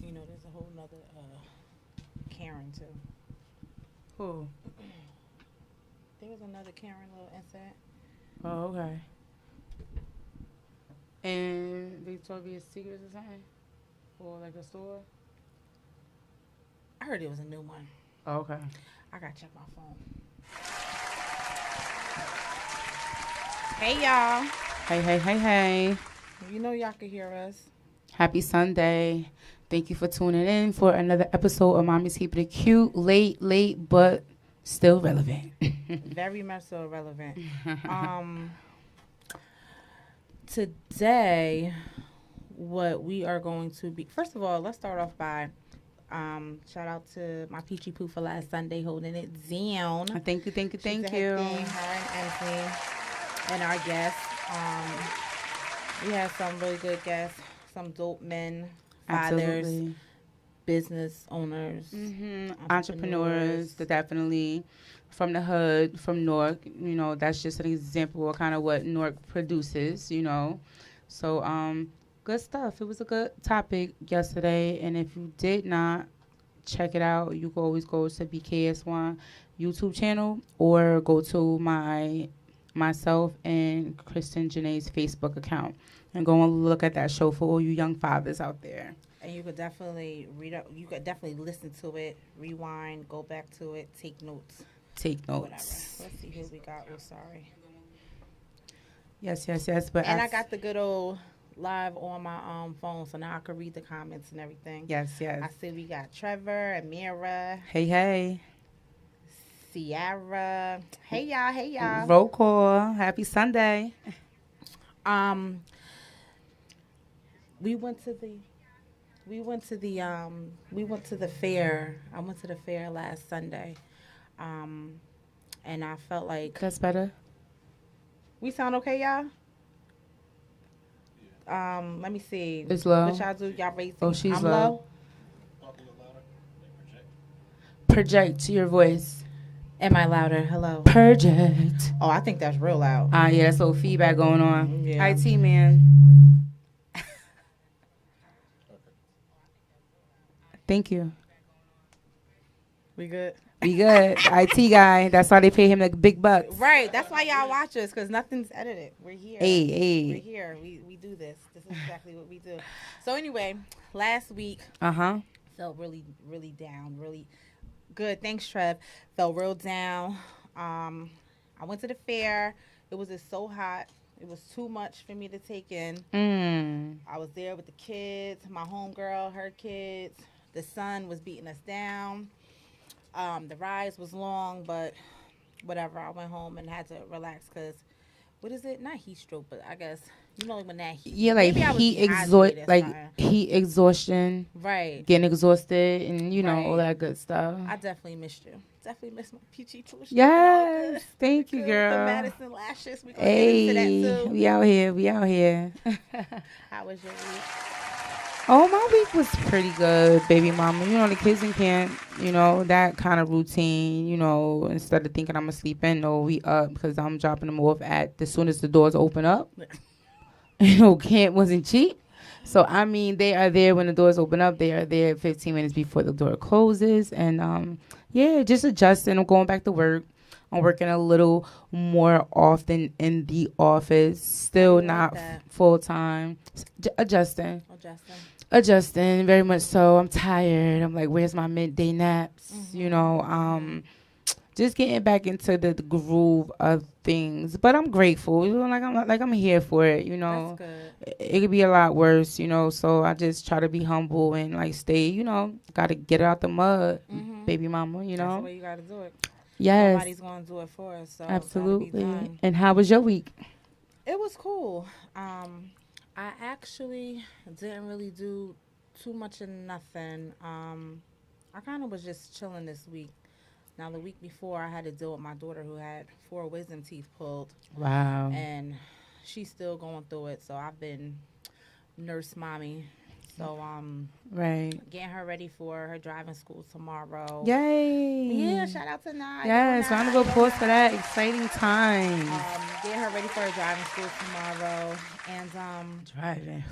You know, there's a whole nother Karen too. Who? There was another Karen little incident. Oh, okay. In Victoria's Secret or something? Or like a store? I heard it was a new one. Oh, okay. I gotta check my phone. Hey y'all. Hey, hey, hey, hey. You know y'all can hear us. Happy Sunday. Thank you for tuning in for another episode of Mommy's Keeping It Cute. Late, but still relevant. Very much so relevant. Today, what we are going to be... First of all, let's start off by... shout out to my Peachy Poo for last Sunday holding it down. Thank you. Her and Anthony and our guests. We had some really good guests, some dope men, fathers, Absolutely. business owners, Entrepreneurs, definitely from the hood, from Newark. You know, that's just an example of kind of what Newark produces, you know. So, good stuff. It was a good topic yesterday, and if you did not check it out, you can always go to BKS1 YouTube channel or go to myself and Kristen Janae's Facebook account and go and look at that show for all you young fathers out there. And you could definitely read up. You could definitely listen to it, rewind, go back to it, take notes. Whatever. Let's see who we got. Oh, sorry. Yes. But I got the good old live on my phone, so now I can read the comments and everything. Yes. I see we got Trevor, Amira, Hey. Sierra. Hey y'all. Roll call. Happy Sunday. We went to the fair. I went to the fair last Sunday. And I felt like That's better. we sound okay, y'all. Let me see. It's low. What y'all do? Y'all raise. Oh, she's I'm low. Project your voice. Am I louder? Hello. Project. Oh, I think that's real loud. Yeah, that's a little feedback going on. Yeah. IT man. Thank you. We good? We good. IT guy. That's why they pay him the big bucks. Right. That's why y'all watch us, because nothing's edited. We're here. Hey. We're here. We do this. This is exactly what we do. So anyway, last week felt really, really down. Really good. Thanks, Trev. Felt real down. I went to the fair. It was just so hot. It was too much for me to take in. I was there with the kids, my homegirl, her kids. The sun was beating us down. The ride was long, but whatever. I went home and had to relax because, what is it? Not heat stroke, but I guess, you know, when that heat. Yeah, like heat exhaustion. Right. Getting exhausted and, you know, all that good stuff. I definitely missed you. Definitely missed my peachy push. Yes. Thank you, girl. The Madison lashes. We gonna get into that too. We out here. How was your week? Oh, my week was pretty good, baby mama. You know, the kids in camp, you know, that kind of routine, you know, instead of thinking I'm going to sleep in, no, we up because I'm dropping them off as soon as the doors open up. You know, camp wasn't cheap. So, I mean, they are there when the doors open up. They are there 15 minutes before the door closes. And, just adjusting. I'm going back to work. I'm working a little more often in the office. Still not full time. Adjusting, very much so. I'm tired. I'm like, where's my midday naps? You know, just getting back into the groove of things. But I'm grateful. You know, I'm here for it. You know, that's good. It could be a lot worse. You know, so I just try to be humble and like stay. You know, gotta get it out the mud, baby mama. You know, that's the way you gotta do it. Yes, nobody's gonna do it for us. So absolutely. And how was your week? It was cool. I actually didn't really do too much of nothing. I kind of was just chilling this week. Now, the week before, I had to deal with my daughter who had 4 wisdom teeth pulled. Wow. And she's still going through it, so I've been nurse mommy. So, right. Getting her ready for her driving school tomorrow. Yay. Yeah, shout out to Nye. Yes, round of applause for that exciting time. get her ready for her driving school tomorrow. And driving.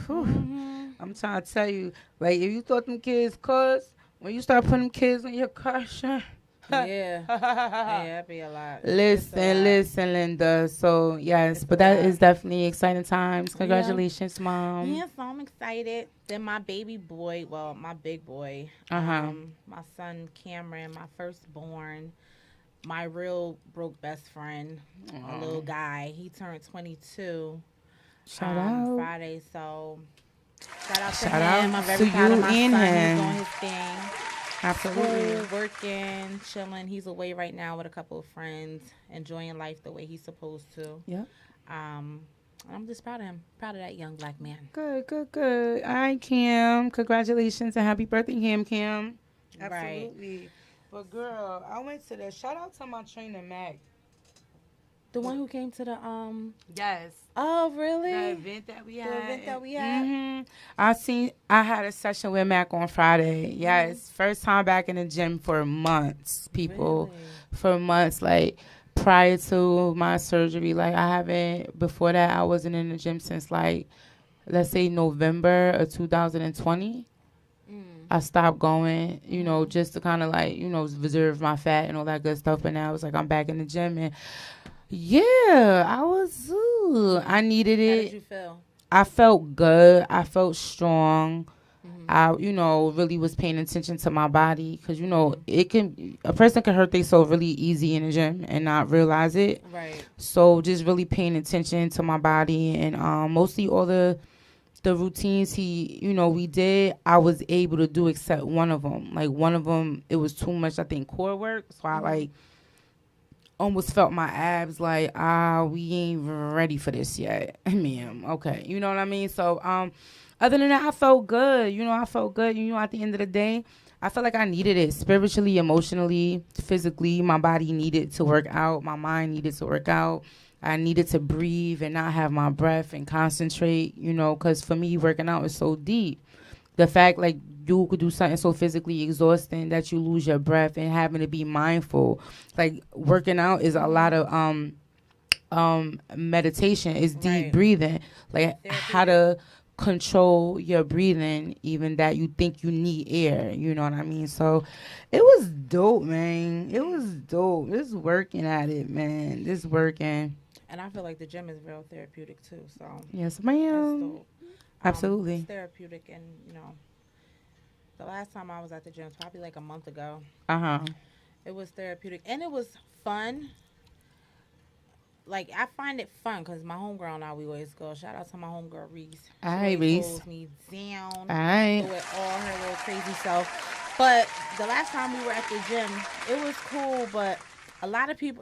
I'm trying to tell you, like, if you thought them kids cuz when you start putting them kids in your car, sure. Yeah, that'd be a lot. Listen, Linda. So yes, but that is definitely exciting times. Congratulations, Mom. Yeah, so I'm excited. Then my baby boy, well, my big boy, my son Cameron, my firstborn, my real broke best friend, a little guy. He turned 22. Shout out Friday. So shout out to him. I'm very proud of my son. He's doing his thing. Absolutely. School, working, chilling. He's away right now with a couple of friends, enjoying life the way he's supposed to. Yeah. I'm just proud of him. Proud of that young black man. Good. All right, Kim. Congratulations and happy birthday, Kim. Absolutely. Right. But girl, I went to the shout out to my trainer Mac. The one who came to the Yes. Oh, really? The event that we had. Mm-hmm. I had a session with Mac on Friday. Yes. First time back in the gym for months, people. Really? For months, like prior to my surgery. Like before that I wasn't in the gym since like, let's say November of 2020. I stopped going, just to kind of like, reserve my fat and all that good stuff. But now it's like I'm back in the gym and yeah, I needed it. How did you feel? I felt good. I felt strong. I, really was paying attention to my body because, a person can hurt themselves really easy in the gym and not realize it. Right. So just really paying attention to my body and mostly all the routines we did, I was able to do except one of them. Like one of them, it was too much, I think, core work. So I like almost felt my abs like, we ain't ready for this yet. Ma'am, okay. You know what I mean? So, other than that, I felt good. At the end of the day, I felt like I needed it spiritually, emotionally, physically. My body needed to work out. My mind needed to work out. I needed to breathe and not have my breath and concentrate, because for me, working out is so deep. The fact, like, you could do something so physically exhausting that you lose your breath and having to be mindful. Like, working out is a lot of meditation. It's deep breathing. Like, how to control your breathing, even that you think you need air. You know what I mean? So, it was dope, man. It was dope. Just working at it, man. Just working. And I feel like the gym is real therapeutic, too. So yes, ma'am. Absolutely. It's therapeutic. And, the last time I was at the gym was probably like a month ago. It was therapeutic. And it was fun. Like, I find it fun because my homegirl and I, we always go. Shout out to my homegirl, Reese. She always holds me down. Do it all her little crazy self. But the last time we were at the gym, it was cool. But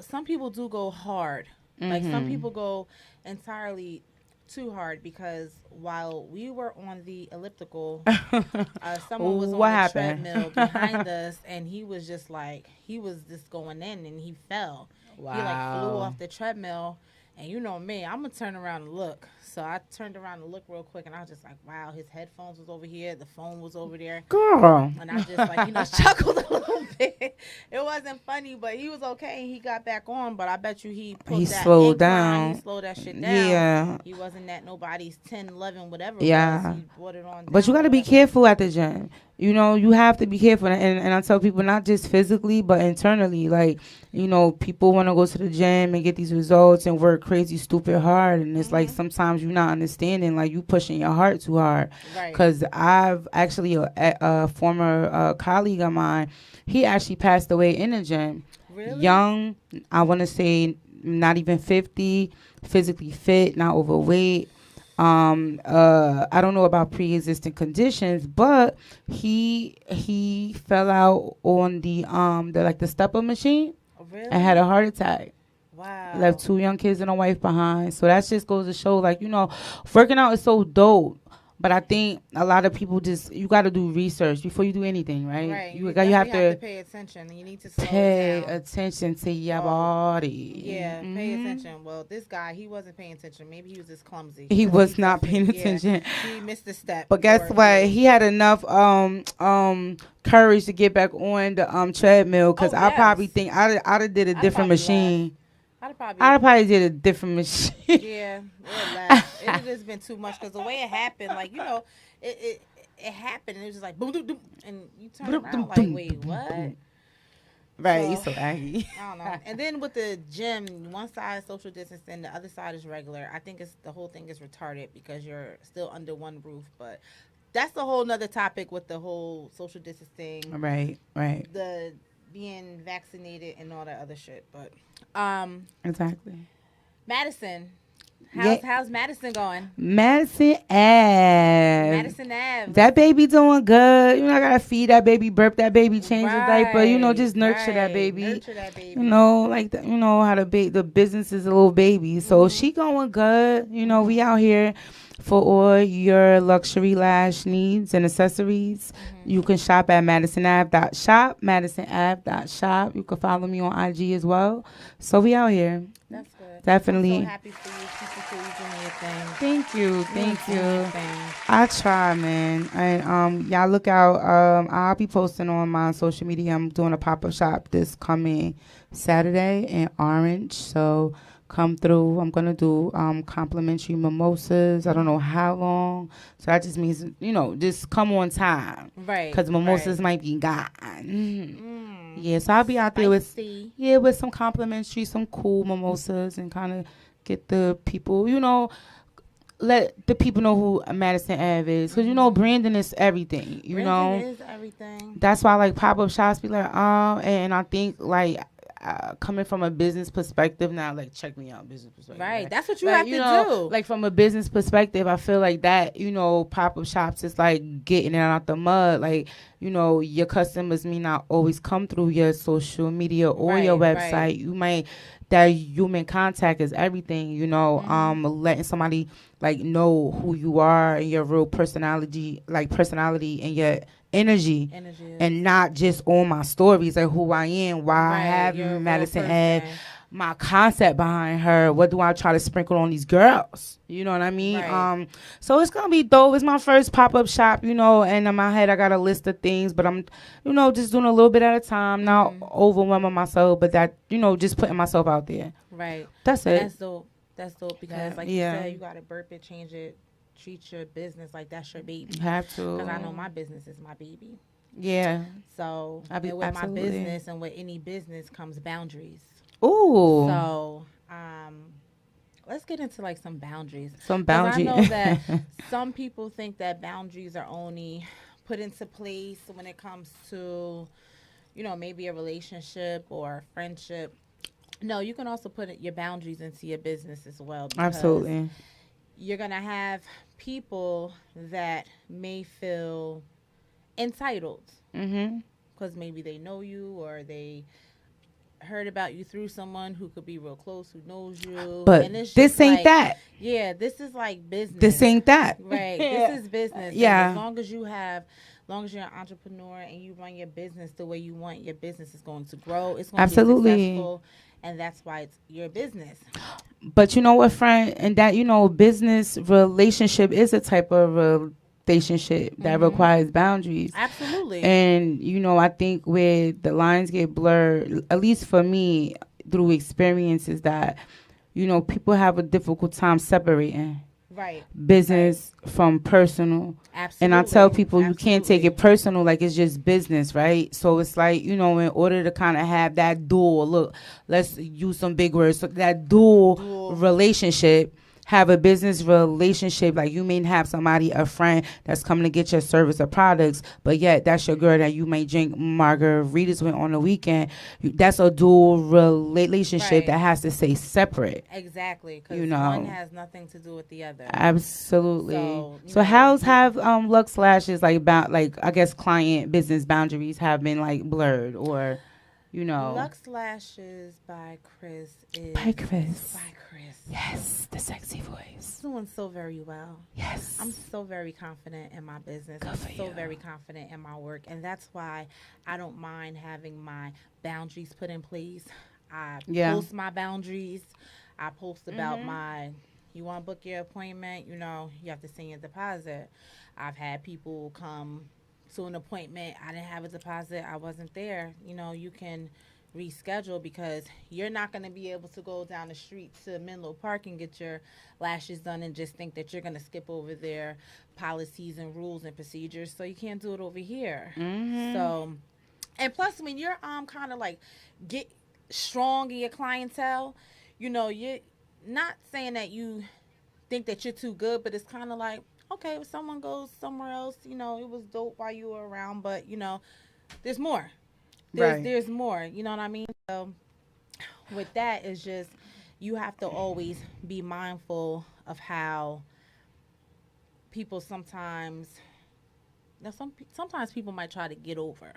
some people do go hard. Like, some people go entirely too hard because while we were on the elliptical, someone was on the treadmill behind us, and he was just going in, and he fell. Wow. He flew off the treadmill, and you know me, I'm gonna turn around and look. So I turned around and looked real quick, and I was just like, wow, his headphones was over here, the phone was over there. Girl. And I just chuckled a little bit. It wasn't funny, but he was okay. He got back on, but I bet you he slowed down. He slowed that shit down. Yeah. He wasn't at nobody's 10, 11, whatever. Yeah. He brought it on down. But you got to be careful at the gym. You have to be careful. And I tell people not just physically, but internally. Like, people want to go to the gym and get these results and work crazy, stupid hard. And it's like sometimes you're not understanding, like you pushing your heart too hard. Right. Because I've actually, a former colleague of mine, he actually passed away in the gym. Really? Young, I want to say not even 50, physically fit, not overweight. I don't know about pre-existing conditions, but he fell out on the stepper machine. Really? And had a heart attack. Wow. Left 2 young kids and a wife behind. So that just goes to show, like, working out is so dope. But I think a lot of people you got to do research before you do anything, right? Right. You have to pay attention. You need to pay attention to your body. Yeah, pay attention. Well, this guy, he wasn't paying attention. Maybe he was just clumsy. He was not paying attention. He missed a step. But guess what? He had enough courage to get back on the treadmill because I probably think I'd have did a different machine. I'd probably did a different machine. Yeah, or less. It had just been too much because the way it happened, like it happened and it was just like boom, boom, boom, and you turn around like, wait, what? Right, you so aggy. I don't know. And then with the gym, one side is social distancing, the other side is regular. I think the whole thing is retarded because you're still under one roof. But that's a whole nother topic with the whole social distancing. Right. The being vaccinated and all that other shit. But exactly. Madison. How's Madison going? Madison Ave. That baby doing good. You know, I gotta feed that baby, burp that baby, change the diaper. You know, just nurture that baby. You know, like you know how the business is a little baby. So she going good. You know, we out here for all your luxury lash needs and accessories. You can shop at MadisonAve.shop, MadisonAve.shop. You can follow me on IG as well. So we out here. That's good. Definitely. I'm so happy for you. Keep doing your thing. Thank you. I try, man. And y'all look out. I'll be posting on my social media. I'm doing a pop-up shop this coming Saturday in Orange. So come through. I'm gonna do complimentary mimosas. I don't know how long. So that just means, you know, just come on time. Right. Because mimosas might be gone. Yeah, so I'll be out there with some complimentary, some cool mimosas, and kind of get the people, you know, let the people know who Madison Ave is. Because, you know, branding is everything, you know. Branding is everything. That's why, like, pop-up shops be like, and I think, like, coming from a business perspective now, like, check me out, business perspective. Right, that's what you have to do. Like, from a business perspective, I feel like that, you know, pop-up shops is like getting it out the mud. Like, you know, your customers may not always come through your social media or your website. Right. You might, that human contact is everything, you know. Letting somebody like know who you are and your real personality and your energy and not just on my stories, like who I am, why I have Madison Ave, my concept behind her, what do I try to sprinkle on these girls, you know what I mean? Right. So it's gonna be dope. It's my first pop-up shop, you know, and in my head I got a list of things, but I'm, you know, just doing a little bit at a time, not overwhelming myself, but that, you know, just putting myself out there. Right. That's it. That's dope because like you said, you gotta burp it, change it, treat your business like that's your baby. You have to. Because I know my business is my baby. Yeah. So with my business and with any business comes boundaries. Ooh. So let's get into like some boundaries. Some boundaries. I know that some people think that boundaries are only put into place when it comes to, you know, maybe a relationship or a friendship. No, you can also put your boundaries into your business as well. Absolutely. You're going to have people that may feel entitled because maybe they know you or they heard about you through someone who could be real close, who knows you. But and it's this ain't like, that. Yeah, this is like business. This ain't that. Right. This is business. Yeah. As long as you're an entrepreneur and you run your business the way you want, your business is going to grow. It's going to be successful. And that's why it's your business. But you know what, friend? And that, you know, business relationship is a type of relationship that requires boundaries. Absolutely. And, you know, I think where the lines get blurred, at least for me, through experiences that, you know, people have a difficult time separating. Right. Business from personal. Absolutely. And I tell people you can't take it personal, like it's just business, right? So it's like, you know, in order to kind of have that dual, look, let's use some big words, so that dual relationship, have a business relationship, like you may have somebody, a friend that's coming to get your service or products, but yet that's your girl that you may drink margaritas with on the weekend. That's a dual relationship that has to stay separate. Exactly, because one has nothing to do with the other. Absolutely. So how's have Lux Lashes like I guess client business boundaries have been like blurred or, you know? Lux Lashes by Chris is by Chris. Yes, the sexy voice. Doing so very well. Yes. I'm so very confident in my business. I'm so very confident in my work. And that's why I don't mind having my boundaries put in place. I post my boundaries. I post about you want to book your appointment, you know, you have to send your deposit. I've had people come to an appointment. I didn't have a deposit. I wasn't there. You know, you can reschedule because you're not going to be able to go down the street to Menlo Park and get your lashes done and just think that you're going to skip over their policies and rules and procedures. So you can't do it over here. So, and plus when you're kind of like get strong in your clientele, you know, you're not saying that you think that you're too good, but it's kind of like, okay, if someone goes somewhere else, you know, it was dope while you were around, but you know, there's more. There's more, you know what I mean? So with that, it's just you have to always be mindful of how people sometimes people might try to get over.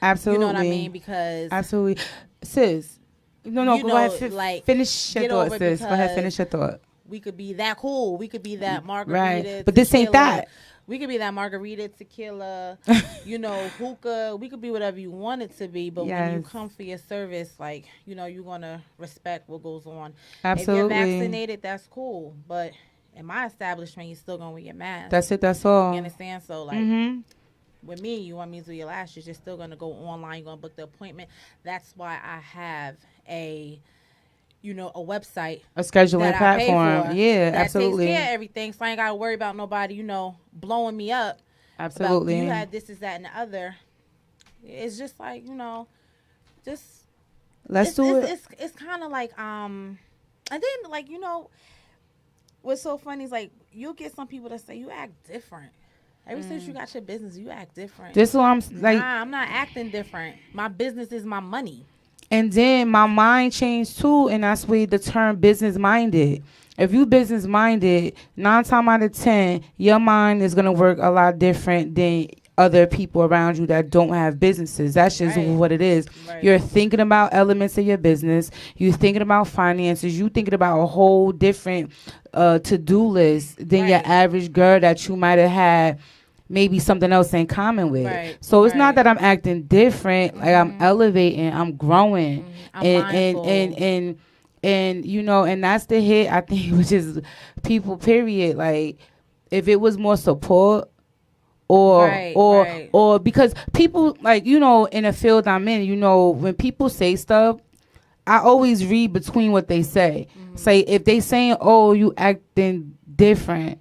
Absolutely. You know what I mean? Because absolutely, sis. No, go ahead. Like, finish your thought, sis. Go ahead, finish your thought. We could be that cool. We could be that margarita. Right. But this ain't that. We could be that margarita, tequila, you know, hookah. We could be whatever you want it to be. But when you come for your service, like, you know, you're going to respect what goes on. Absolutely. If you're vaccinated, that's cool. But in my establishment, you're still going to wear your mask. That's it. That's all. You understand? So, like, with me, you want me to do your lashes, you're still going to go online. You're going to book the appointment. That's why I have a website, a scheduling platform. Yeah, that absolutely. Takes care of everything, so I ain't got to worry about nobody, you know, blowing me up. Absolutely. About, you had this, is that, and the other. It's just like, you know, let's do it. It's kind of like and then like, you know, what's so funny is like you'll get some people that say you act different. Ever since you got your business, you act different. This is what I'm like. Nah, I'm not acting different. My business is my money. And then my mind changed too, and that's where the term business minded. If you business minded, 9 times out of 10, your mind is gonna work a lot different than other people around you that don't have businesses. That's just what it is. Right. You're thinking about elements of your business. You're thinking about finances. You're thinking about a whole different to-do list than your average girl that you might have had maybe something else in common with. Right. So it's not that I'm acting different. Like I'm elevating, I'm growing. I'm and you know, and that's the hit, I think, which is people, period. Like if it was more support or because people, like, you know, in the field I'm in, you know, when people say stuff, I always read between what they say. Say if they saying, oh, you acting different,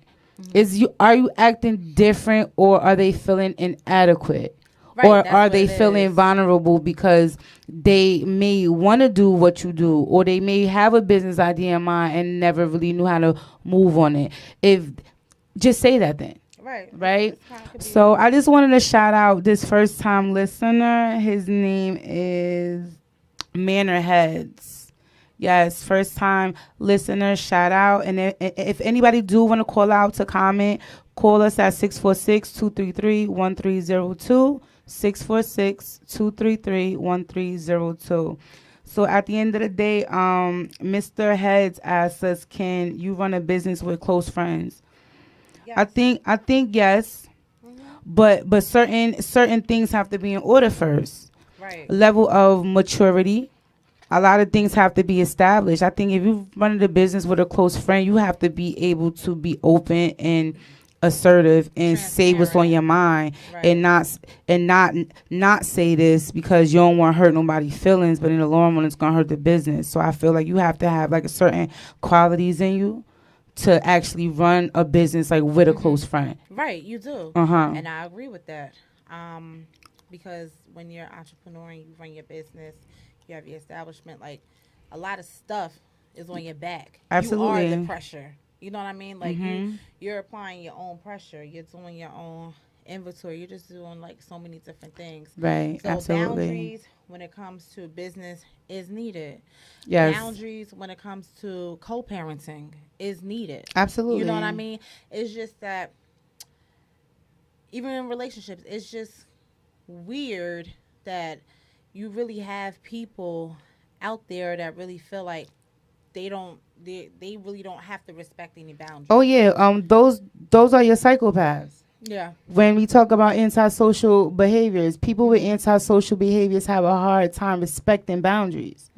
are you acting different, or are they feeling inadequate? Or are they feeling vulnerable because they may want to do what you do, or they may have a business idea in mind and never really knew how to move on it? Just say that then. Right. So I just wanted to shout out this first time listener. His name is Manor Heads. Yes, first time listener, shout out. And if anybody do want to call out to comment, call us at 646-233-1302, 646-233-1302. So at the end of the day, Mr. Heads asks us, can you run a business with close friends? Yes. I think yes. But certain things have to be in order first. Right. Level of maturity. A lot of things have to be established. I think if you run the business with a close friend, you have to be able to be open and assertive and say what's on your mind, and not say this because you don't want to hurt nobody's feelings, but in the long run it's gonna hurt the business. So I feel like you have to have like a certain qualities in you to actually run a business like with a close friend. Right, you do. And I agree with that. Because when you're an entrepreneur and you run your business, you have your establishment, like a lot of stuff is on your back. Absolutely. You are the pressure. You know what I mean? Like you're applying your own pressure. You're doing your own inventory. You're just doing like so many different things. Right. So absolutely. Boundaries when it comes to business is needed. Yes. Boundaries when it comes to co-parenting is needed. Absolutely. You know what I mean? It's just that even in relationships, it's just weird that you really have people out there that really feel like they really don't have to respect any boundaries. Oh yeah, those are your psychopaths. Yeah. When we talk about antisocial behaviors, people with antisocial behaviors have a hard time respecting boundaries.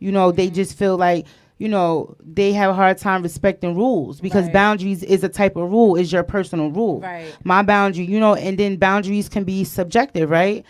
You know, they just feel like, you know, they have a hard time respecting rules because boundaries is a type of rule, is your personal rule. Right. My boundary, you know, and then boundaries can be subjective, right?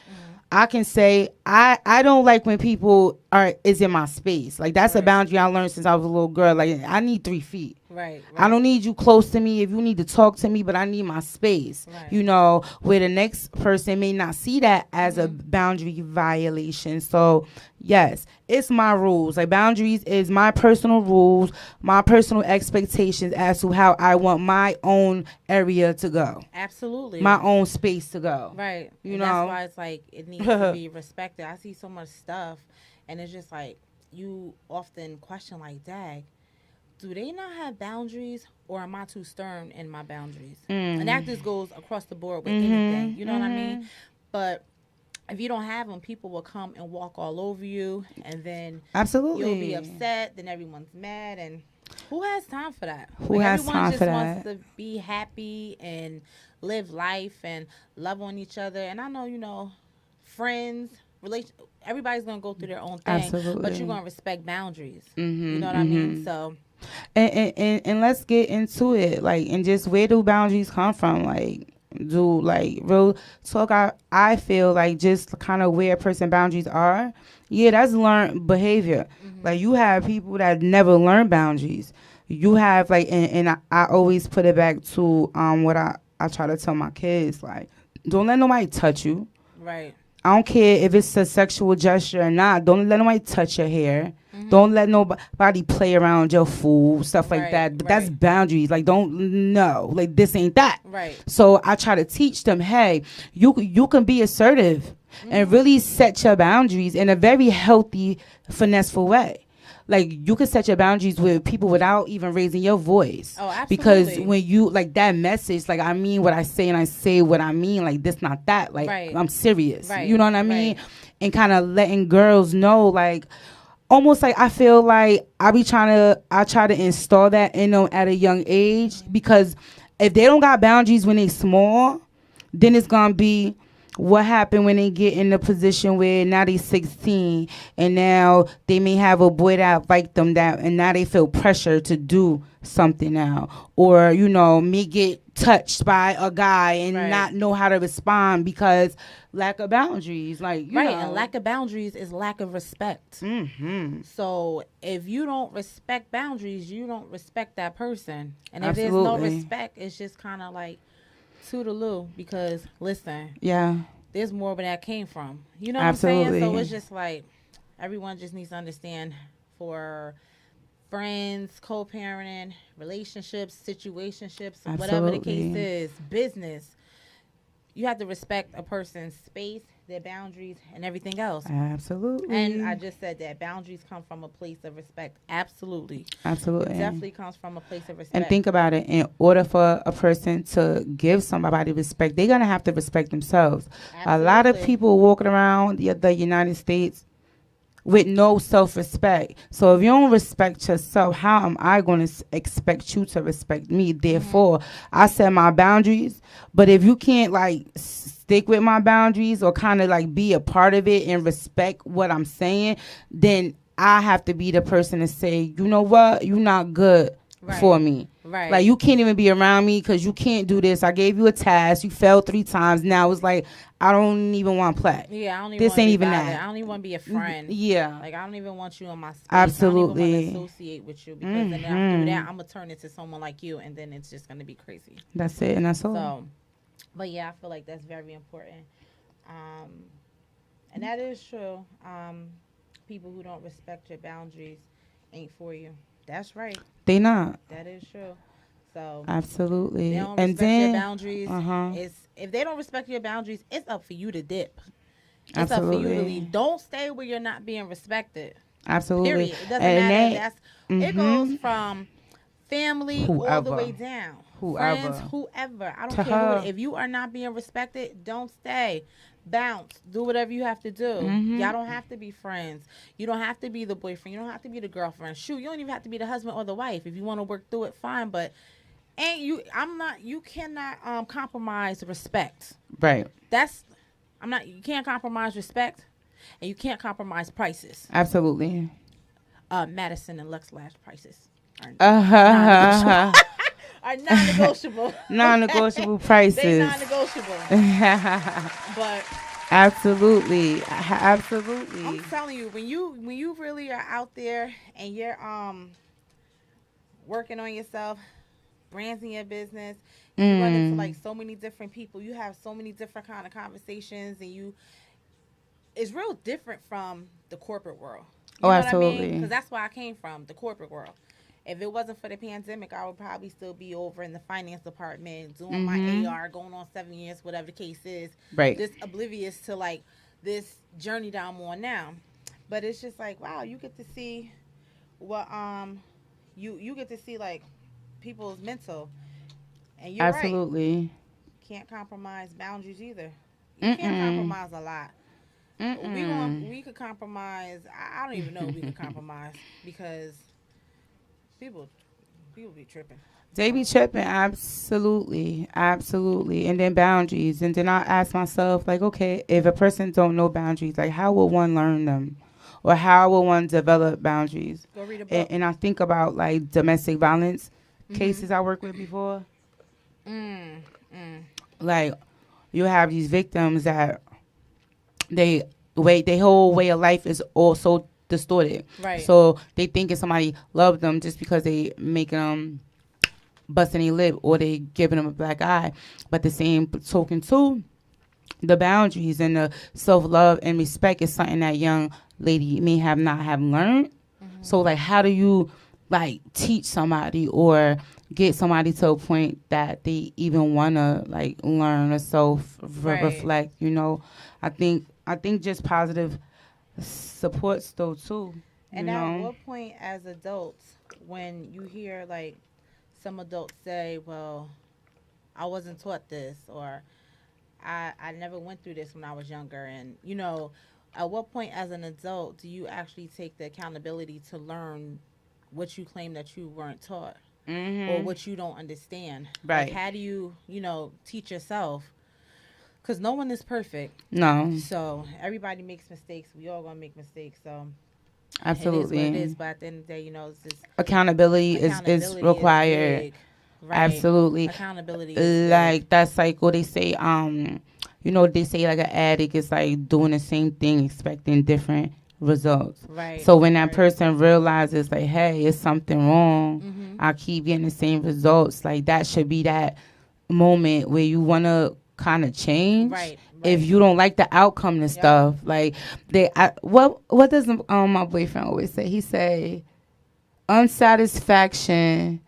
I can say I don't like when people is in my space. Like that's a boundary I learned since I was a little girl. Like I need 3 feet. Right. I don't need you close to me if you need to talk to me, but I need my space. Right. You know, where the next person may not see that as a boundary violation. So, yes, it's my rules. Like boundaries is my personal rules, my personal expectations as to how I want my own area to go. Absolutely. My own space to go. Right. You know, that's why it's like it needs to be respected. I see so much stuff, and it's just like you often question like, "Dag, do they not have boundaries, or am I too stern in my boundaries?" And that just goes across the board with anything. You know what I mean? But if you don't have them, people will come and walk all over you, and then you'll be upset. Then everyone's mad, and who has time for that? Who has time for that? Everyone just wants to be happy and live life and love on each other. And I know, you know, friends, everybody's gonna go through their own thing, but you're gonna respect boundaries. You know what I mean? So. And let's get into it, like, and just where do boundaries come from? Like, real talk. I feel like just kind of where a person boundaries are. Yeah, that's learned behavior. Like you have people that never learn boundaries. You have like, and I always put it back to what I try to tell my kids, like, don't let nobody touch you. Right. I don't care if it's a sexual gesture or not. Don't let nobody touch your hair. Don't let nobody play around your food, stuff like that. But that's boundaries. Like, like this ain't that. Right. So I try to teach them, hey, you can be assertive and really set your boundaries in a very healthy, finesseful way. Like, you can set your boundaries with people without even raising your voice. Oh, absolutely. Because when you, like, that message, like, I mean what I say and I say what I mean. Like, this, not that. Like, I'm serious. Right. You know what I mean? Right. And kind of letting girls know, like, almost like I feel like I try to install that in them at a young age. Because if they don't got boundaries when they small, then it's going to be what happened when they get in the position where now they 16 and now they may have a boy that like them that, and now they feel pressure to do something now, or you know, me get touched by a guy and not know how to respond because lack of boundaries. Like, you know. And lack of boundaries is lack of respect. So if you don't respect boundaries, you don't respect that person, and if there's no respect, it's just kind of like toodaloo, because listen, there's more where that came from. You know what I'm saying? So it's just like everyone just needs to understand, for friends, co-parenting, relationships, situationships, whatever the case is, business, you have to respect a person's space, their boundaries, and everything else. Absolutely. And I just said that boundaries come from a place of respect. Absolutely. Absolutely. It definitely comes from a place of respect. And think about it. In order for a person to give somebody respect, they're going to have to respect themselves. Absolutely. A lot of people walking around the United States with no self-respect. So if you don't respect yourself, how am I going to expect you to respect me? Therefore, I set my boundaries. But if you can't, like, stick with my boundaries or kind of, like, be a part of it and respect what I'm saying, then I have to be the person to say, you know what? You're not good for me. Right. Like, you can't even be around me because you can't do this. I gave you a task. You failed 3 times. Now it's like, I don't even want to play. Yeah, I don't even. This ain't even that. I don't even want to be a friend. Yeah. Like, I don't even want you in my space. Absolutely. I don't even want to associate with you, because then after that, I'm gonna turn into someone like you, and then it's just gonna be crazy. That's it, and that's all. So, but yeah, I feel like that's very important. And that is true. People who don't respect your boundaries ain't for you. That's right. They not. That is true. So absolutely. They don't respect your boundaries. If they don't respect your boundaries, it's up for you to dip. It's up for you to leave. Don't stay where you're not being respected. Absolutely. Period. It doesn't matter. It goes from family all the way down. Friends, whoever. I don't care who. If you are not being respected, don't stay. Bounce. Do whatever you have to do. Y'all don't have to be friends. You don't have to be the boyfriend. You don't have to be the girlfriend. Shoot, you don't even have to be the husband or the wife. If you want to work through it, fine. But you cannot compromise respect. Right. You can't compromise respect, and you can't compromise prices. Absolutely. Madison and Lux Lash prices are non-negotiable. Non-negotiable prices. They're non-negotiable. But Absolutely. I'm Absolutely. telling you, when you really are out there and you're working on yourself, branding your business, you run into like Mm. so many different people. You have so many different kind of conversations, and it's real different from the corporate world. Oh, You know what I mean? Because absolutely. that's where I came from, the corporate world. If it wasn't for the pandemic, I would probably still be over in the finance department doing my Mm-hmm. AR, going on 7 years, whatever the case is, Right. just oblivious to like this journey that I'm on now. But it's just like, wow, you get to see what you get to see like people's mental, and you're right. Absolutely. Can't compromise boundaries either. You can't Mm-mm. compromise a lot. Mm-mm. We could compromise. I don't even know if we could compromise because people people be tripping. They So be tripping, absolutely, absolutely, and then boundaries, and then I ask myself, like, okay, if a person don't know boundaries, like, how will one learn them, or how will one develop boundaries? go read a And, book. and I think about like domestic violence Mhm. cases I worked with before. Mm. Mm. Like, you have these victims that they their whole way of life is also distorted, Right. so they thinking somebody love them just because they making them busting a lip or they giving them a black eye. But the same token too, the boundaries and the self-love and respect is something that young lady may have not have learned. Mhm. So like, how do you like teach somebody or get somebody to a point that they even want to like learn or self Right. reflect, I think just positive supports though too, you And at know. what point, as adults, when you hear like some adults say, "Well, I wasn't taught this," or I never went through this when I was younger," and at what point as an adult do you actually take the accountability to learn what you claim that you weren't taught or Mhm. what you don't understand? Like, Right. how do you, teach yourself? Because no one is perfect. No. So everybody makes mistakes. We all gonna make mistakes. So it is what it is. Absolutely. But at the end of the day, it's just Accountability is accountability is required. big. Right. Absolutely. Accountability is big. Like that cycle, they say, they say like an addict is like doing the same thing, expecting different results. Right. So when that Right. person realizes like, hey, it's something wrong, Mhm. I keep getting the same results, like that should be that moment where you want to kind of change Right. if Right. you don't like the outcome and Yep. stuff. Like what does my boyfriend always say? He say unsatisfaction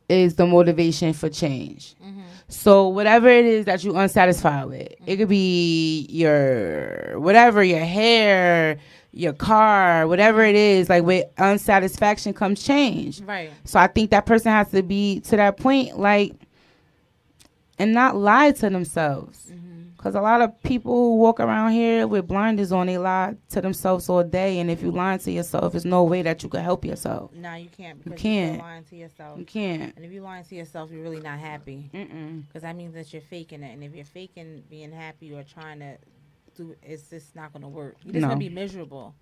is the motivation for change. Mhm. So whatever it is that you unsatisfied with, it could be your hair, your car, whatever it is. Like with unsatisfaction comes change. Right. So I think that person has to be to that point, like, and not lie to themselves. Mhm. Because a lot of people who walk around here with blinders on, they lie to themselves all day. And if you lying to yourself, there's no way that you can help yourself. No, you can't You because you're still can't. lying to yourself. You can't. And if you're lying to yourself, you're really not happy. Mm-mm. Because that means that you're faking it. And if you're faking being happy or trying to do, it's just not going to work. You're just going No. to be miserable.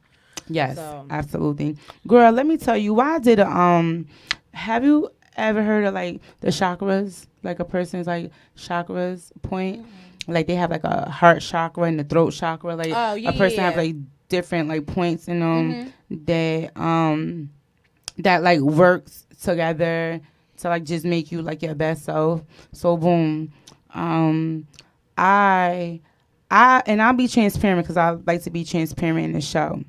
Yes, So, absolutely. Girl, let me tell you why I did have you ever heard of like the chakras? Like a person's like chakras point? Like they have like a heart chakra and the throat chakra. Like oh, yeah, a person yeah, have yeah. like different like points in them Mhm. that like works together to like just make you like your best self. So boom. Um I and I'll be transparent because I like to be transparent in the show.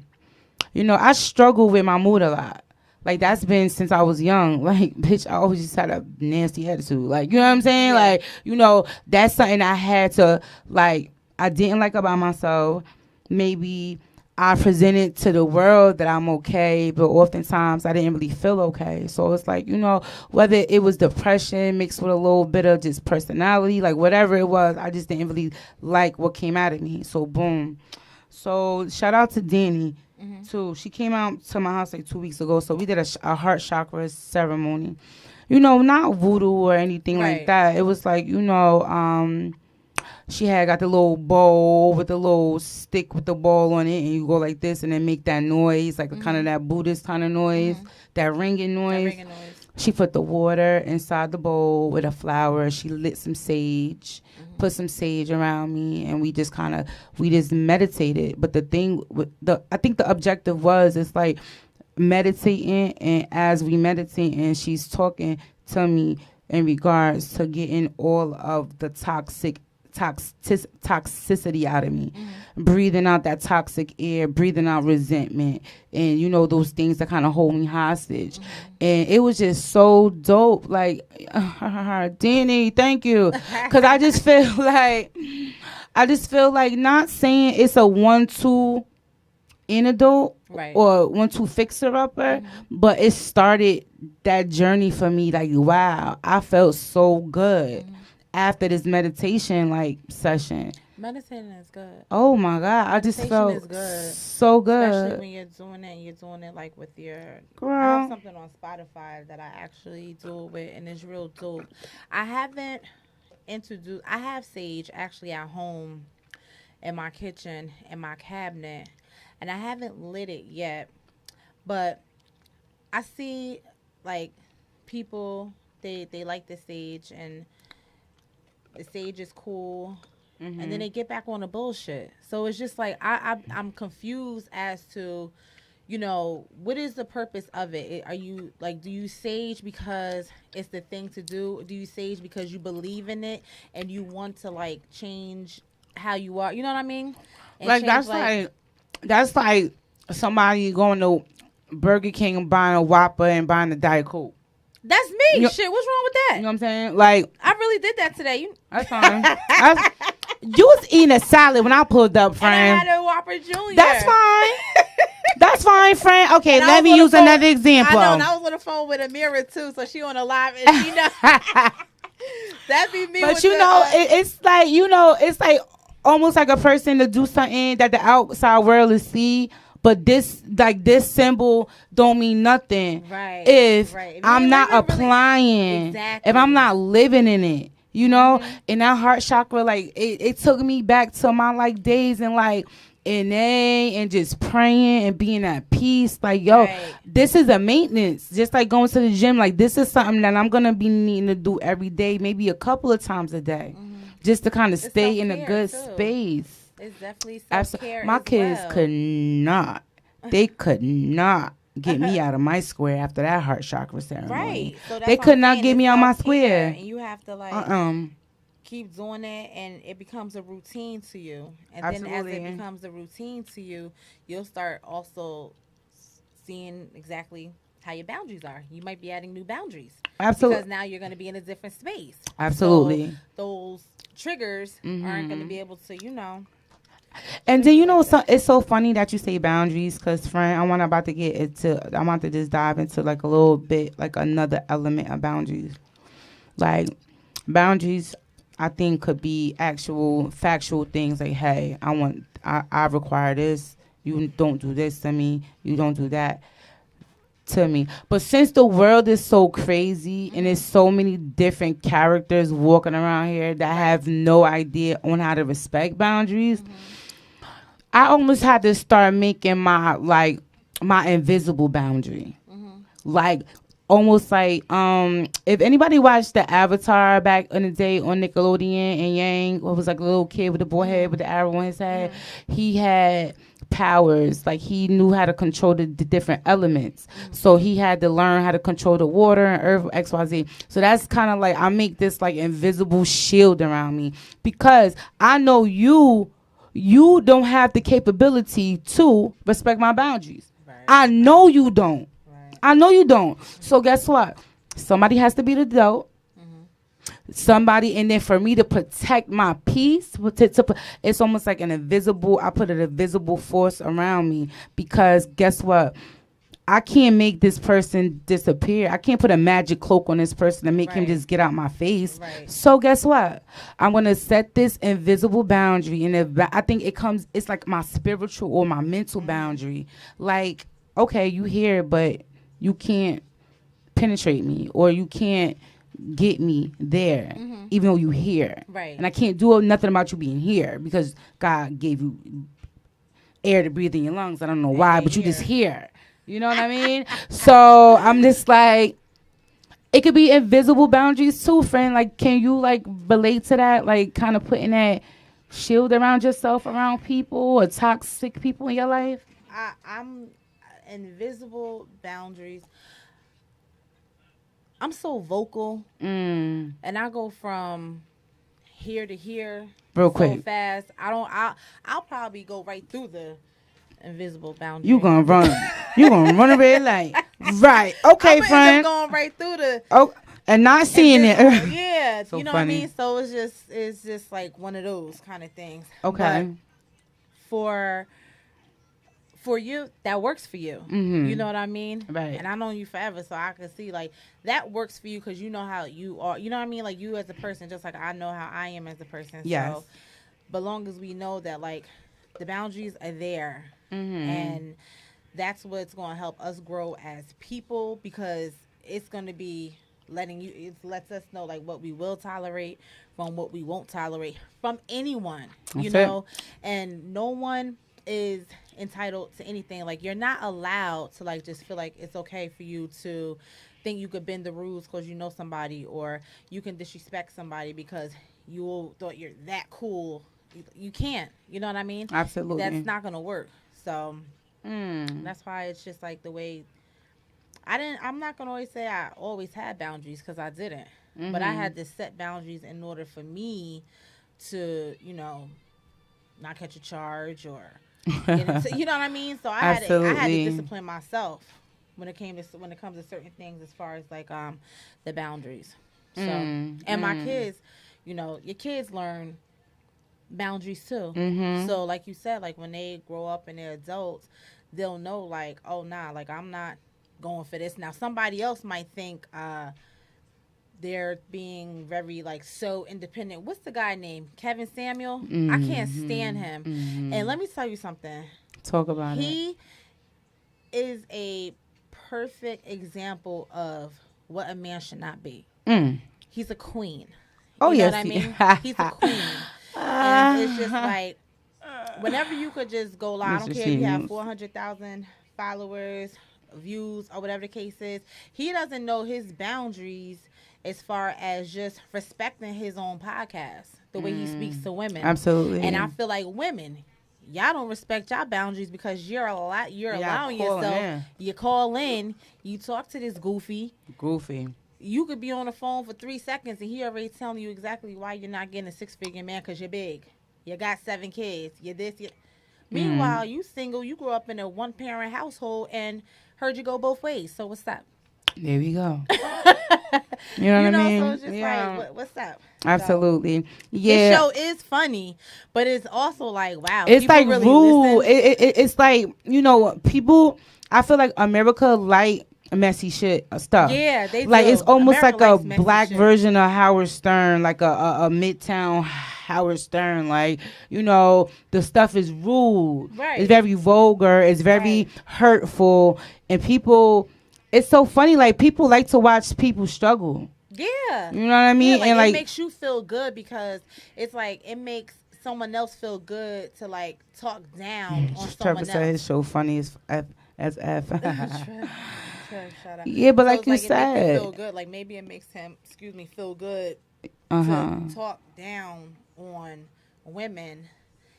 I struggle with my mood a lot. Like that's been since I was young. Like, bitch, I always just had a nasty attitude. Like, you know what I'm saying? Yeah. Like, that's something I had to like. I didn't like about myself. Maybe I presented to the world that I'm okay, but oftentimes I didn't really feel okay. So it's like, whether it was depression mixed with a little bit of just personality, like whatever it was, I just didn't really like what came out of me. So boom. So shout out to Danny too. She came out to my house like 2 weeks ago. So we did a heart chakra ceremony. Not voodoo or anything like Right. that. It was like, she had got the little bowl with the little stick with the ball on it, and you go like this and then make that noise, like kind of that Buddhist kind of noise, that ringing That noise. ringing noise. She put the water inside the bowl with a flower. She lit some sage, put some sage around me, and we just meditated. But the thing I think the objective was, it's like meditating, and as we meditate, and she's talking to me in regards to getting all of the toxicity out of me, breathing out that toxic air, breathing out resentment, and those things that kind of hold me hostage. And it was just so dope. Like, Danny, thank you, because I just feel like not saying it's a 1-2 antidote, right, or 1-2 fixer upper, but it started that journey for me. Like, wow, I felt so good after this meditation session. Meditating is good. Oh my God, I just felt so good. Especially when you're doing it like with your girl. I have something on Spotify that I actually do it with, and it's real dope. I have sage actually at home in my kitchen, in my cabinet, and I haven't lit it yet. But I see like people, they like the sage, and the sage is cool, and then they get back on the bullshit. So it's just like I'm confused as to, what is the purpose of it? Are you do you sage because it's the thing to do? Do you sage because you believe in it and you want to change how you are? You know what I mean? And that's like somebody going to Burger King and buying a Whopper and buying a Diet Coke. That's me. Shit, what's wrong with that? You know what I'm saying? Like, I really did that today. That's fine. You was eating a salad when I pulled up, friend. And I had a Whopper Junior. That's fine. That's fine, friend. Okay, let me use another example. I know, and I was on the phone with Amira too, so she on the live, and she know. That'd be me. But it's like, it's like almost like a person to do something that the outside world is see. But this symbol don't mean nothing if I'm not applying, if I'm not living in it, And that heart chakra, it took me back to my days and NA and just praying and being at peace. This is a maintenance, just like going to the gym. This is something that I'm gonna be needing to do every day, maybe a couple of times a day, just to kind of stay in a good space. It's definitely self-care. My kids could not get me out of my square after that heart chakra ceremony. Right. So they could not get me out my square. And you have to keep doing it, and it becomes a routine to you. And then as it becomes a routine to you, you'll start also seeing exactly how your boundaries are. You might be adding new boundaries. Absolutely. Because now you're going to be in a different space. Absolutely. So those triggers aren't going to be able to, And then it's so funny that you say boundaries, because friend, I'm about to just dive into a little bit another element of boundaries. Boundaries, I think, could be actual factual things hey, I require this. You don't do this to me. You don't do that to me. But since the world is so crazy and there's so many different characters walking around here that have no idea on how to respect boundaries, I almost had to start making my my invisible boundary. Almost if anybody watched the Avatar back in the day on Nickelodeon, and Yang, what was a little kid with the boy head with the arrow on his head, he had powers. He knew how to control the different elements. So he had to learn how to control the water and earth, XYZ. So that's kind of I make this invisible shield around me, because I know you don't have the capability to respect my boundaries. Right. I know you don't. Right. I know you don't. So guess what? Somebody has to be the adult. Somebody, and then for me to protect my peace, it's almost like I put an invisible force around me, because guess what? I can't make this person disappear. I can't put a magic cloak on this person and make him just get out my face. Right. So guess what? I'm going to set this invisible boundary. And I think it's like my spiritual or my mental boundary. Okay, you here, but you can't penetrate me, or you can't get me there, even though you here. Right. And I can't do nothing about you being here, because God gave you air to breathe in your lungs. I don't know why, but you just here. You know what I mean? So I'm just it could be invisible boundaries too, friend. Like, can you like relate to that? Like, kind of putting that shield around yourself, around people or toxic people in your life. I'm invisible boundaries. I'm so vocal, and I go from here to here real so quick, fast. I'll probably go right through the invisible boundary. You gonna run? You gonna run a red light? Right? Okay, I'm friend. Going right through the and not seeing it. Yeah, so you know funny. what I mean. So it's just like one of those kind of things. Okay. But for you, that works for you. Mm-hmm. You know what I mean? Right. And I've known you forever, so I can see, like, that works for you because you know how you are. You know what I mean? Like, you as a person, just like I know how I am as a person. Yes. So, but long as we know that, like, the boundaries are there. Mm-hmm. And that's what's going to help us grow as people, because it's going to be it lets us know, like, what we will tolerate from what we won't tolerate from anyone, you know? And no one is entitled to anything. Like, you're not allowed to, like, just feel like it's okay for you to think you could bend the rules because you know somebody, or you can disrespect somebody because you thought you're that cool. You can't. You know what I mean? Absolutely. That's not going to work. So that's why it's just like the way I'm not going to always say I always had boundaries, because I didn't. Mm-hmm. But I had to set boundaries in order for me to, you know, not catch a charge or get into, you know what I mean? So I had to discipline myself when it comes to certain things, as far as like the boundaries. So and my kids, you know, your kids learn boundaries too. Mm-hmm. So like you said, like when they grow up and they're adults, they'll know, like, oh nah, like I'm not going for this. Now somebody else might think they're being very, like, so independent. What's the guy named Kevin Samuel? Mm-hmm. I can't stand him. Mm-hmm. And let me tell you something. Talk about it. He is a perfect example of what a man should not be. He's a queen. Oh, you know what I mean? He's a queen. And it's just like, whenever you could just go live, I don't care if you have 400,000 followers, views, or whatever the case is, he doesn't know his boundaries as far as just respecting his own podcast, the way he speaks to women. Absolutely. And I feel like women, y'all don't respect y'all boundaries, because you're allowing yourself. You call in, you talk to this goofy. You could be on the phone for 3 seconds and he already telling you exactly why you're not getting a 6-figure man, because you're big. You got 7 kids. You're this. Meanwhile, you single. You grew up in a 1-parent household and heard you go both ways. So what's up? There we go. You know what I mean? So it's just like, what's up? Absolutely. So, yeah. The show is funny, but it's also like, wow. It's like really rude. It's like, you know, people, I feel like America like messy shit stuff. Yeah, they like do. It's almost America like a black version of Howard Stern, like a Midtown Howard Stern. Like, you know, the stuff is rude. Right. It's very vulgar. It's very hurtful. And people, it's so funny. Like, people like to watch people struggle. Yeah. You know what I mean? Yeah, and it makes you feel good, because it's like it makes someone else feel good to, like, talk down on someone else. Trevor said it's so funny as F. Shut up. Yeah, but so like you said, it makes feel good. Like, maybe it makes him, feel good to talk down on women.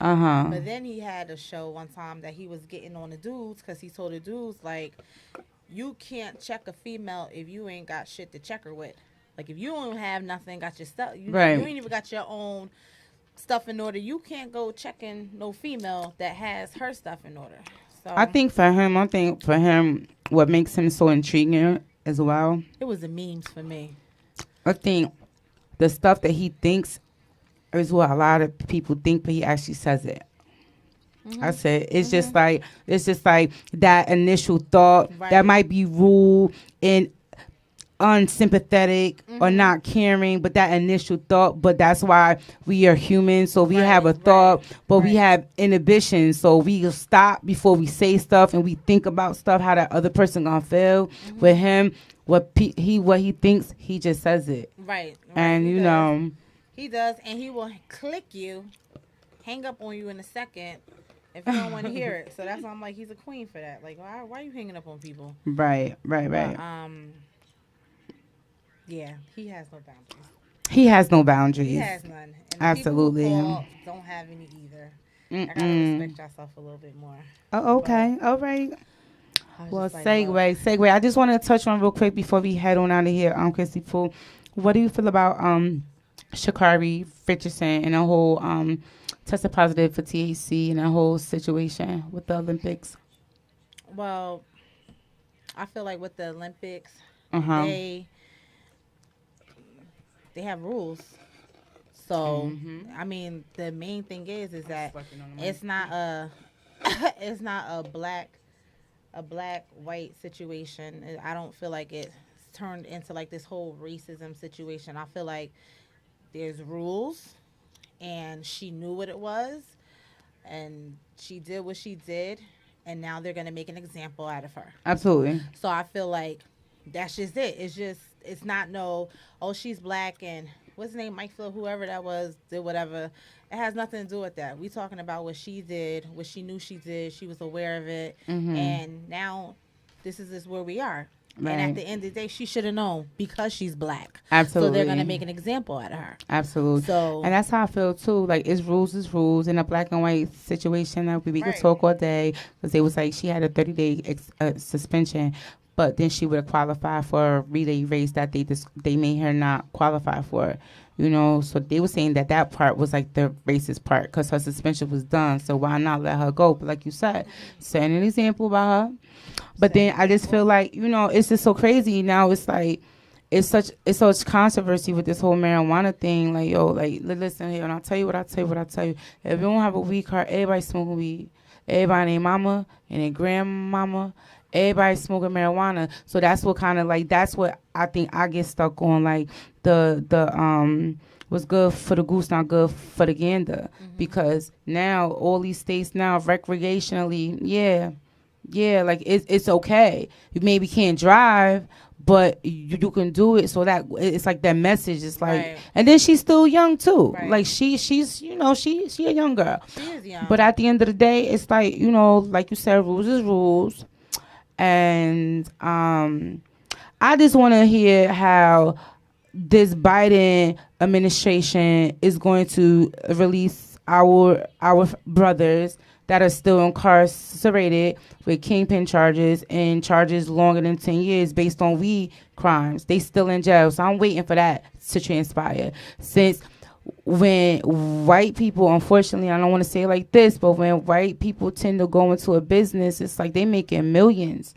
But then he had a show one time that he was getting on the dudes, because he told the dudes, like, you can't check a female if you ain't got shit to check her with. Like, if you don't have nothing, got your stuff, you ain't even got your own stuff in order, you can't go checking no female that has her stuff in order. So I think for him, what makes him so intriguing as well, it was the memes for me. I think the stuff that he thinks is what a lot of people think, but he actually says it. I said it's just like that initial thought that might be rude and unsympathetic or not caring, but that initial thought. But that's why we are human, so we have a thought, but we have inhibition, so we stop before we say stuff, and we think about stuff, how that other person gonna feel. With him, what he thinks, he just says it. Right. And you know, he does, and he will click you, hang up on you in a second if you don't want to hear it. So that's why I'm like, he's a queen for that. Like, why are you hanging up on people? Right. But, Yeah, he has no boundaries. He has no He boundaries. has none. And the people who Absolutely. call don't have any either. I gotta Mm-mm. respect yourself a little bit more. Oh, But okay. All right. I was Well, just like, look. segue. I just want to touch on real quick before we head on out of here. Christy Pooh, what do you feel about Shakari Richardson and the whole tested positive for THC and that whole situation with the Olympics? Well, I feel like with the Olympics, Uh huh. they they have rules. So, I mean, the main thing is that it's not a it's not a black white situation. I don't feel like it's turned into like this whole racism situation. I feel like there's rules and she knew what it was and she did what she did and now they're going to make an example out of her. Absolutely. So I feel like that's just it. It's not no, oh, she's black and what's his name, Mike Phil, whoever that was, did whatever. It has nothing to do with that. We talking about what she did, what she knew she did. She was aware of it. And now this is just where we are. Right. And at the end of the day, she should have known because she's black. Absolutely. So they're going to make an example out of her. Absolutely. So, and that's how I feel, too. Like, it's rules is rules. In a black and white situation, that we could talk all day. Because they was like, she had a 30-day suspension. But then she would have qualified for a relay race that they made her not qualify for. You know, so they were saying that part was like the racist part because her suspension was done. So why not let her go? But like you said, setting an example about her. But then I just feel like, you know, it's just so crazy. Now it's like, it's such controversy with this whole marijuana thing. Like, yo, like, listen here, and I'll tell you what I tell you. If you don't have a weed card, everybody's smoking weed. Everybody and their mama and their grandmama, everybody's smoking marijuana. So that's what kind of like, that's what I think I get stuck on. Like, the what's good for the goose, not good for the gander. Because now all these states now recreationally, yeah, like it's okay. You maybe can't drive, but you can do it. So that it's like that message is like, and then she's still young too. Like she's you know she a young girl. She is young. But at the end of the day, it's like, you know, like you said, rules is rules. And I just want to hear how this Biden administration is going to release our brothers that are still incarcerated with kingpin charges and charges longer than 10 years based on weed crimes. They still in jail. So I'm waiting for that to transpire. Since when white people, unfortunately, I don't want to say it like this, but when white people tend to go into a business, it's like they making millions.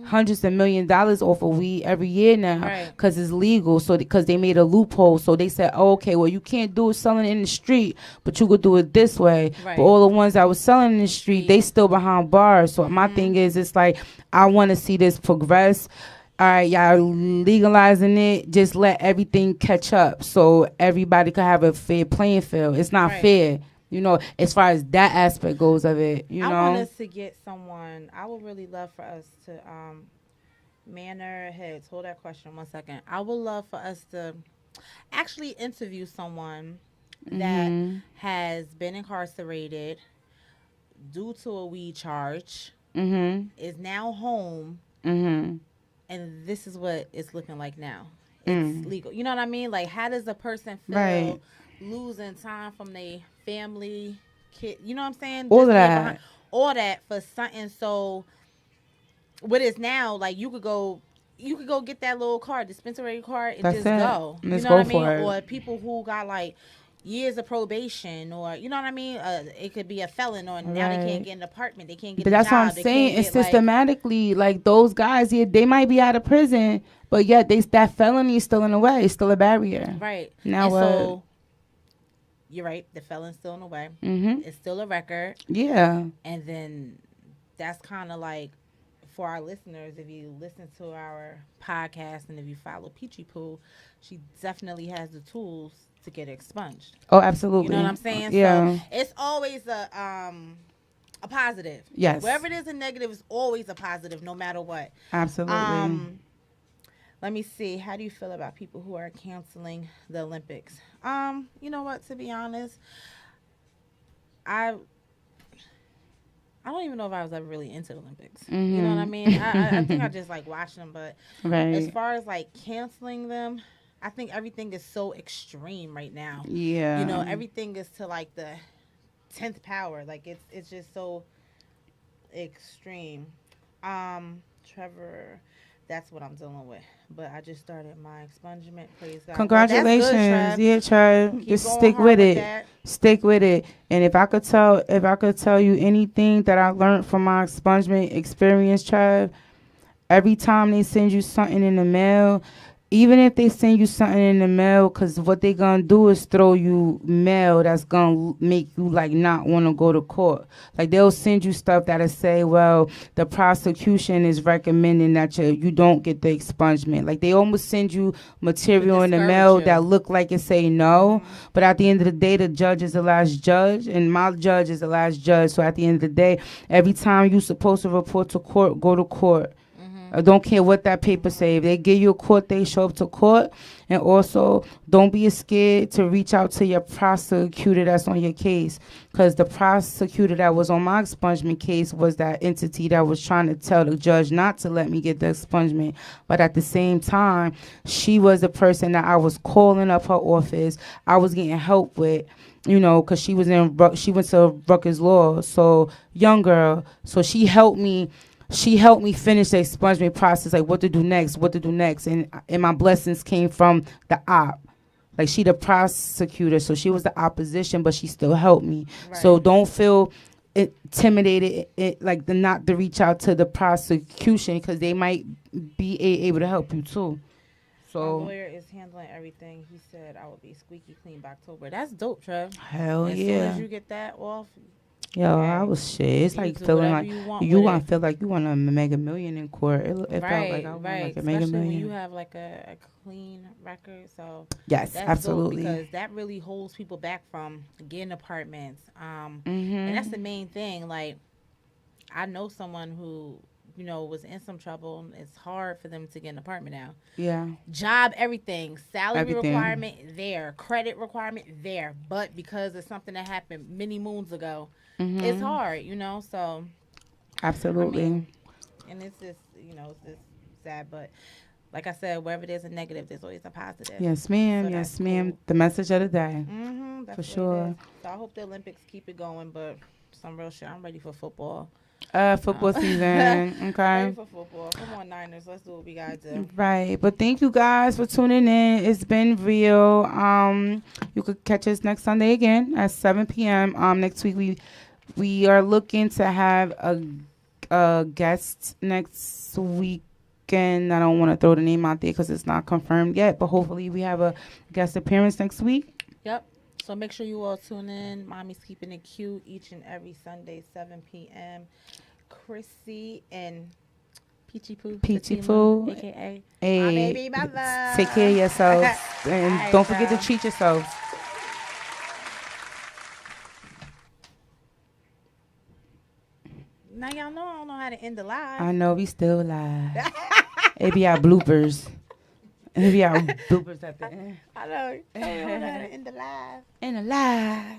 Hundreds of $1,000,000 off of weed every year now because it's legal. So because they made a loophole, so they said, oh, okay, well, you can't do it selling it in the street, but you could do it this way. But all the ones that was selling in the street, they still behind bars. So my thing is, it's like, I want to see this progress. All right, y'all legalizing it, just let everything catch up so everybody could have a fair playing field. It's not fair. You know, as far as that aspect goes of it, you know. I want us to get someone. I would really love for us to, manner heads. Hold that question 1 second. I would love for us to actually interview someone that has been incarcerated due to a weed charge, is now home, and this is what it's looking like now. It's legal. You know what I mean? Like, how does a person feel losing time from their family, kid? You know what I'm saying? All that. All that for something. So what is now, like, you could go get that little card, dispensary card, and just go. You know what I mean? Or people who got like years of probation, or you know what I mean? It could be a felon, or now they can't get an apartment, they can't get. But that's a job. What I'm saying. It's systematically like those guys. Yeah, they might be out of prison, but yet that felony is still in the way. It's still a barrier. Right now. So you're right. The felon's still in the way. It's still a record. Yeah. And then that's kind of like, for our listeners, if you listen to our podcast and if you follow Peachy Poo, she definitely has the tools to get expunged. Oh, absolutely. You know what I'm saying? Yeah. So it's always a positive. Yes. Wherever it is a negative, is always a positive, no matter what. Absolutely. Let me see. How do you feel about people who are canceling the Olympics? You know what? To be honest, I don't even know if I was ever really into the Olympics. Mm-hmm. You know what I mean? I think I just like watched them, but as far as like canceling them, I think everything is so extreme right now. Yeah. You know, everything is to like the 10th power. Like it's just so extreme. Trevor, that's what I'm dealing with. But I just started my expungement. Praise God. Congratulations. Well, that's good, yeah, Trev. Just stick with it. Stick with it. And if I could tell you anything that I learned from my expungement experience, Trev, every time they send you something in the mail, even if they send you something in the mail, because what they gonna do is throw you mail that's gonna make you like not want to go to court. Like they'll send you stuff that'll say, well, the prosecution is recommending that you don't get the expungement. Like they almost send you material in the mail that look like it say no, but at the end of the day, the judge is the last judge, and my judge is the last judge. So at the end of the day, every time you supposed to report to court, go to court. I don't care what that paper say. If they give you a court date, show up to court. And also, don't be scared to reach out to your prosecutor that's on your case. Because the prosecutor that was on my expungement case was that entity that was trying to tell the judge not to let me get the expungement. But at the same time, she was the person that I was calling up her office. I was getting help with. You know, because she went to Rutgers Law. So, young girl. So she helped me. She helped me finish the expungement process, like what to do next. And my blessings came from the op. Like she the prosecutor, so she was the opposition, but she still helped me. Right. So don't feel intimidated, like not to reach out to the prosecution because they might be able to help you too. So my lawyer is handling everything. He said I will be squeaky clean by October. That's dope, Trev. Hell yeah. As soon as you get that off. Yo, I was shit. It's like feeling like you want to feel like you want to make $1 million in court. It felt like I want like a mega million. When you have like a clean record. So yes, that's absolutely, because that really holds people back from getting apartments. And that's the main thing. Like I know someone who was in some trouble. It's hard for them to get an apartment now. Yeah. Job, everything, salary requirement there, credit requirement there, but because of something that happened many moons ago. It's hard, so. Absolutely. And it's just, it's just sad. But like I said, wherever there's a negative, there's always a positive. Yes, ma'am. So yes, ma'am. Cool. The message of the day. For sure. So I hope the Olympics keep it going, but some real shit. I'm ready for football. Football season. Okay. Ready for football. Come on, Niners. Let's do what we gotta do. Right. But thank you guys for tuning in. It's been real. You could catch us next Sunday again at 7 p.m. Next week we are looking to have a guest next weekend. I don't want to throw the name out there because it's not confirmed yet, but hopefully we have a guest appearance next week. Yep. So make sure you all tune in. Mommy's Keeping It Cute each and every Sunday, 7 p.m. Chrissy and Peachy Poo, a.k.a. Hey, my baby mother. Take care of yourselves. And right, don't forget to treat yourselves. Now y'all know I don't know how to end the live. I know, we still live. It be our bloopers. It be our bloopers at the end. I know. I don't know how to end the live. End the live.